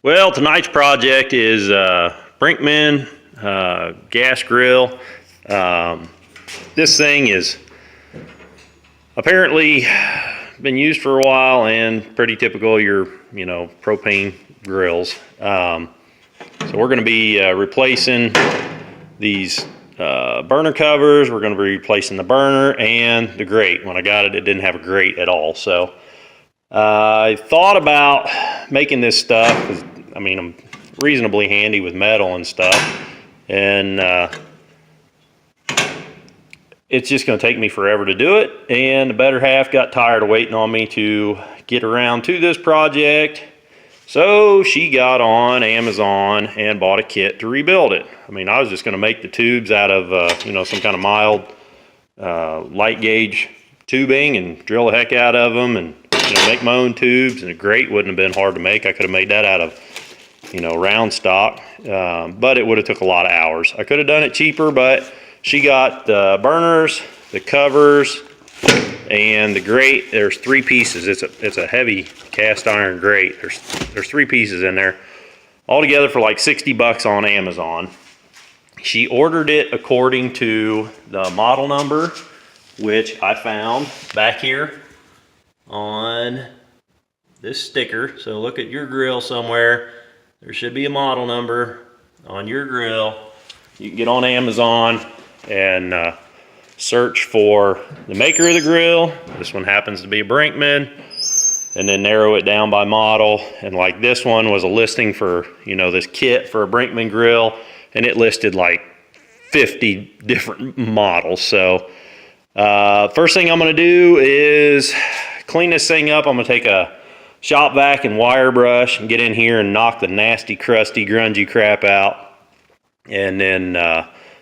Well, tonight's project is Brinkman gas grill. This thing is apparently been used for a while and pretty typical of your, propane grills. So we're going to be replacing these burner covers. We're going to be replacing the burner and the grate. When I got it, it didn't have a grate at all. So I thought about making this stuff because I'm reasonably handy with metal and stuff, and it's just going to take me forever to do it, and the better half got tired of waiting on me to get around to this project, so she got on Amazon and bought a kit to rebuild it. I was just going to make the tubes out of some kind of mild light gauge tubing and drill the heck out of them and make my own tubes, and a grate wouldn't have been hard to make. I could have made that out of round stock, but it would have took a lot of hours. I could have done it cheaper, but she got the burners, the covers, and the grate. There's three pieces. It's a heavy cast iron grate. There's three pieces in there, all together for like 60 bucks on Amazon. She ordered it according to the model number, which I found back here on this sticker. So look at your grill somewhere. There should be a model number on your grill. You can get on Amazon and search for the maker of the grill. This one happens to be a Brinkman, and then narrow it down by model. And like this one was a listing for this kit for a Brinkman grill, and it listed like 50 different models. So first thing I'm going to do is clean this thing up. I'm going to take a shop vac and wire brush and get in here and knock the nasty, crusty, grungy crap out, and then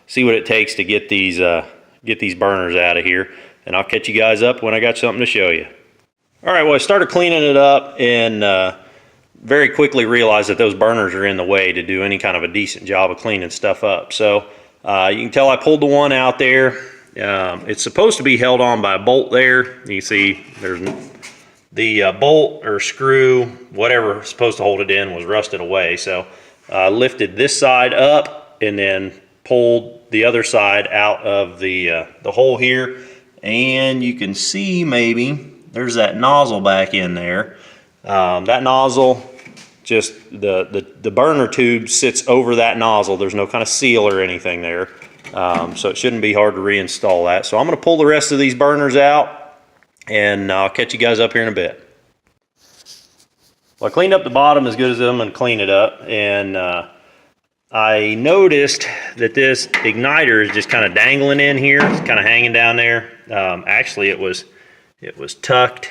see what it takes to get these burners out of here. And I'll catch you guys up when I got something to show you. All right, well, I started cleaning it up and very quickly realized that those burners are in the way to do any kind of a decent job of cleaning stuff up. So you can tell I pulled the one out there. It's supposed to be held on by a bolt there. You can see there's the bolt or screw, whatever was supposed to hold it in, was rusted away. So I lifted this side up and then pulled the other side out of the hole here, and you can see maybe there's that nozzle back in there. That nozzle, just the burner tube sits over that nozzle. There's no kind of seal or anything there, so it shouldn't be hard to reinstall that. So I'm going to pull the rest of these burners out, and I'll catch you guys up here in a bit. Well, I cleaned up the bottom as good as I'm going to clean it up, and I noticed that this igniter is just kind of dangling in here. It's kind of hanging down there. Actually, it was tucked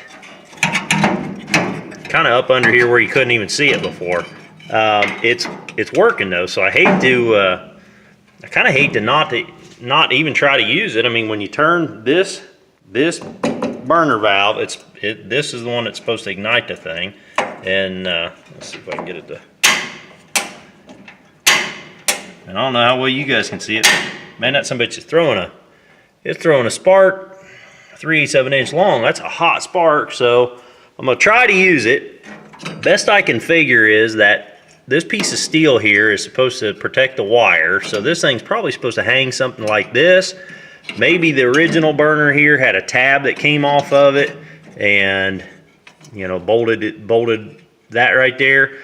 kind of up under here where you couldn't even see it before. It's working though, so I kind of hate to not even try to use it. When you turn this burner valve, this is the one that's supposed to ignite the thing, and let's see if I can get it to. And I don't know how well you guys can see it, but man, that sumbitch is throwing a spark 3/8 of an inch long. That's a hot spark, so I'm gonna try to use it. Best I can figure is that this piece of steel here is supposed to protect the wire, so this thing's probably supposed to hang something like this. Maybe the original burner here had a tab that came off of it and bolted that right there.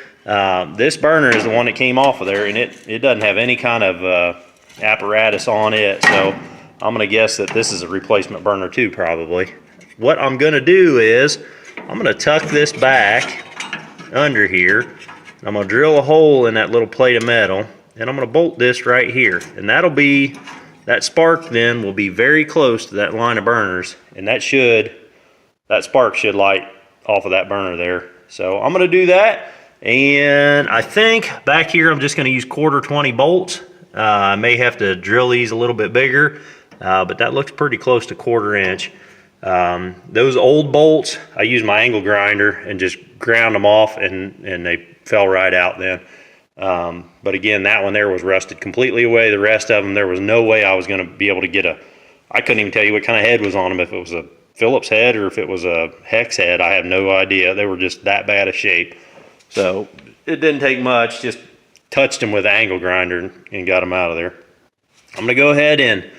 This burner is the one that came off of there, and it doesn't have any kind of apparatus on it, so I'm going to guess that this is a replacement burner too, probably. What I'm going to do is I'm going to tuck this back under here. I'm going to drill a hole in that little plate of metal, and I'm going to bolt this right here, and that spark then will be very close to that line of burners, and that spark should light off of that burner there. So I'm going to do that. And I think back here I'm just going to use 1/4 bolts. I may have to drill these a little bit bigger, but that looks pretty close to 1/4 inch. Those old bolts, I used my angle grinder and just ground them off, and they fell right out then. But again, that one there was rusted completely away. The rest of them, there was no way I was going to be able to get I couldn't even tell you what kind of head was on them, if it was a Phillips head or if it was a hex head. I have no idea. They were just that bad of shape. So it didn't take much, just touched them with an angle grinder and got them out of there. I'm gonna go ahead and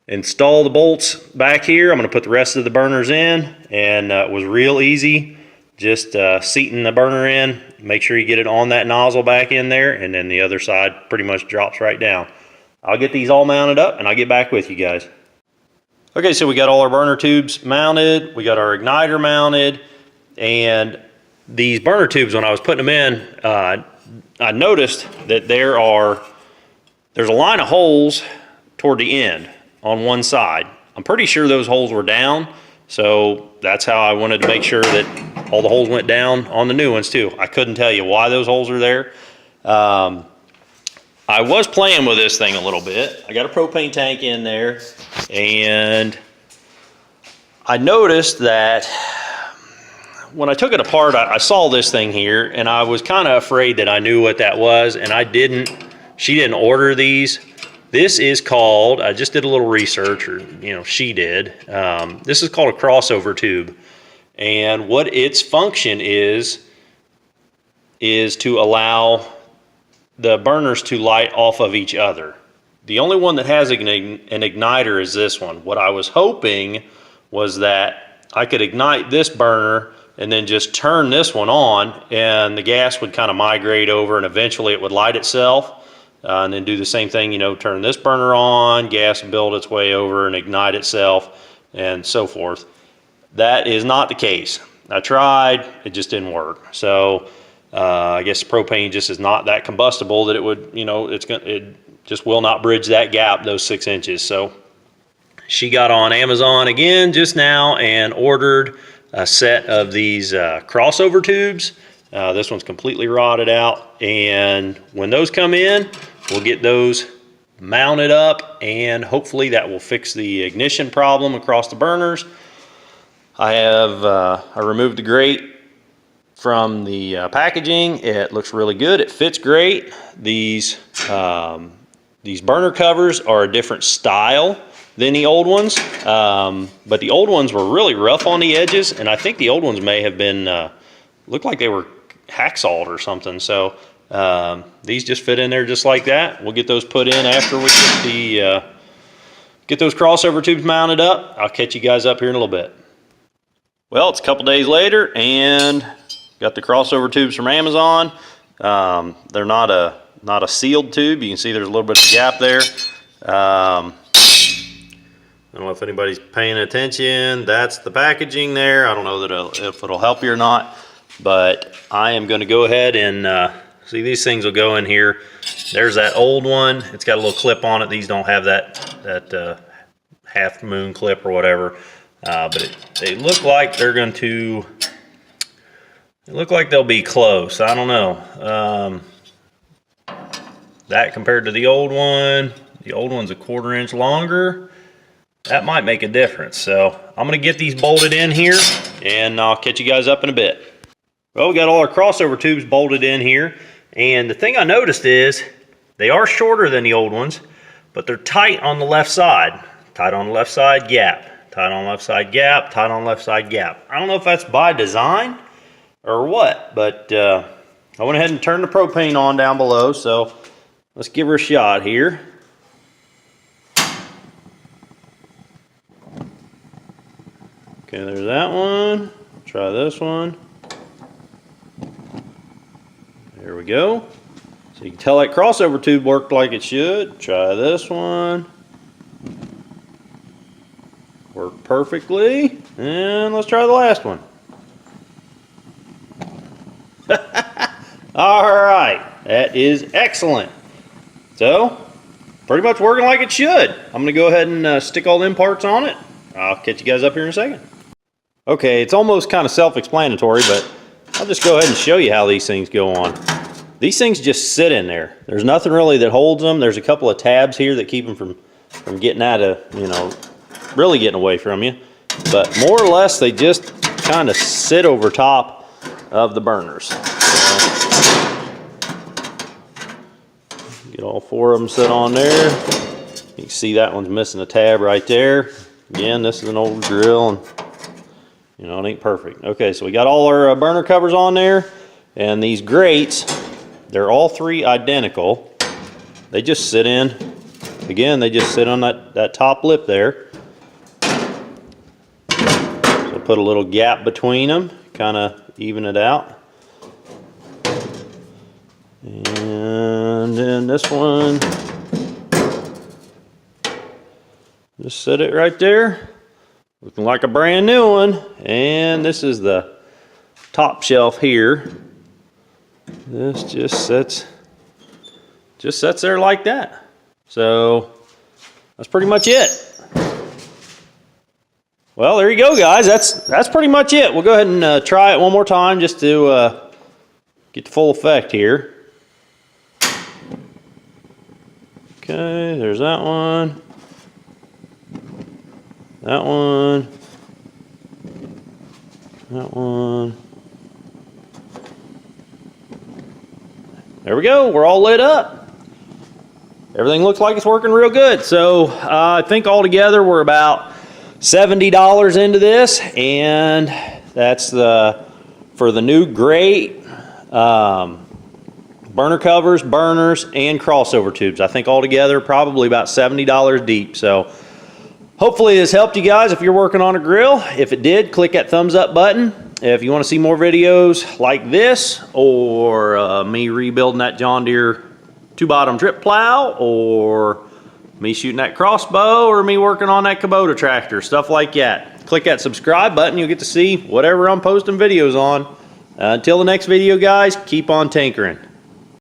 install the bolts back here. I'm gonna put the rest of the burners in, and it was real easy. Just seating the burner in, make sure you get it on that nozzle back in there, and then the other side pretty much drops right down. I'll get these all mounted up and I'll get back with you guys. Okay, so we got all our burner tubes mounted, we got our igniter mounted, and these burner tubes, when I was putting them in, I noticed that there's a line of holes toward the end on one side. I'm pretty sure those holes were down, so that's how I wanted to make sure that all the holes went down on the new ones too. I couldn't tell you why those holes are there. I was playing with this thing a little bit. I got a propane tank in there, and I noticed that when I took it apart, I saw this thing here, and I was kind of afraid that I knew what that was, and she didn't order these. This is called, I just did a little research, or she did. This is called a crossover tube, and what its function is to allow the burners to light off of each other. The only one that has an igniter is this one. What I was hoping was that I could ignite this burner and then just turn this one on, and the gas would kind of migrate over, and eventually it would light itself, and then do the same thing, turn this burner on, gas would build its way over and ignite itself, and so forth. That is not the case. I tried, it just didn't work. So I guess propane just is not that combustible that it would, it just will not bridge that gap, those 6 inches. So she got on Amazon again just now and ordered a set of these crossover tubes. This one's completely rotted out, and when those come in, we'll get those mounted up, and hopefully that will fix the ignition problem across the burners. I removed the grate from the packaging. It looks really good. It fits great. These burner covers are a different style than the old ones, but the old ones were really rough on the edges, and I think the old ones may have been looked like they were hacksawed or something. So these just fit in there just like that. We'll get those put in after we get those crossover tubes mounted up. I'll catch you guys up here in a little bit. Well, it's a couple days later, and got the crossover tubes from Amazon. They're not a sealed tube. You can see there's a little bit of gap there. I don't know if anybody's paying attention. That's the packaging there. I don't know that if it'll help you or not, but I am going to go ahead and see, these things will go in here. There's that old one. It's got a little clip on it. These don't have that half moon clip or whatever, but they look like they're going to. They look like they'll be close. I don't know. That compared to the old one's a 1/4 inch longer. That might make a difference. So I'm going to get these bolted in here, and I'll catch you guys up in a bit. Well, we got all our crossover tubes bolted in here, and the thing I noticed is they are shorter than the old ones, but they're tight on the left side. Tight on the left side, gap. Tight on left side, gap. Tight on left side, gap. I don't know if that's by design or what, but I went ahead and turned the propane on down below, so let's give her a shot here. Okay, there's that one. Try this one. There we go. So you can tell that crossover tube worked like it should. Try this one. Worked perfectly. And let's try the last one. All right, that is excellent. So, pretty much working like it should. I'm gonna go ahead and stick all them parts on it. I'll catch you guys up here in a second. Okay, it's almost kind of self-explanatory, but I'll just go ahead and show you how these things go on. These things just sit in there. There's nothing really that holds them. There's a couple of tabs here that keep them from getting out of, really getting away from you. But more or less, they just kind of sit over top of the burners. Get all 4 of them set on there. You can see that one's missing a tab right there. Again, this is an old drill, and it ain't perfect. Okay, so we got all our burner covers on there, and these grates They're all three identical. They just sit in, again, they just sit on that top lip there. So put a little gap between them, kind of even it out. And then this one, just set it right there, looking like a brand new one. And this is the top shelf here. This just sets there like that. So that's pretty much it. Well, there you go, guys. That's pretty much it. We'll go ahead and try it one more time just to get the full effect here. Okay, there's that one. That one. That one. There we go. We're all lit up. Everything looks like it's working real good. So I think altogether we're about $70 into this, and that's for the new grate, burner covers, burners, and crossover tubes. I think altogether probably about $70 deep. So hopefully this helped you guys if you're working on a grill. If it did, click that thumbs up button. If you want to see more videos like this, or me rebuilding that John Deere 2-bottom drip plow, or me shooting that crossbow, or me working on that Kubota tractor, stuff like that, click that subscribe button. You'll get to see whatever I'm posting videos on. Until the next video, guys, keep on tinkering.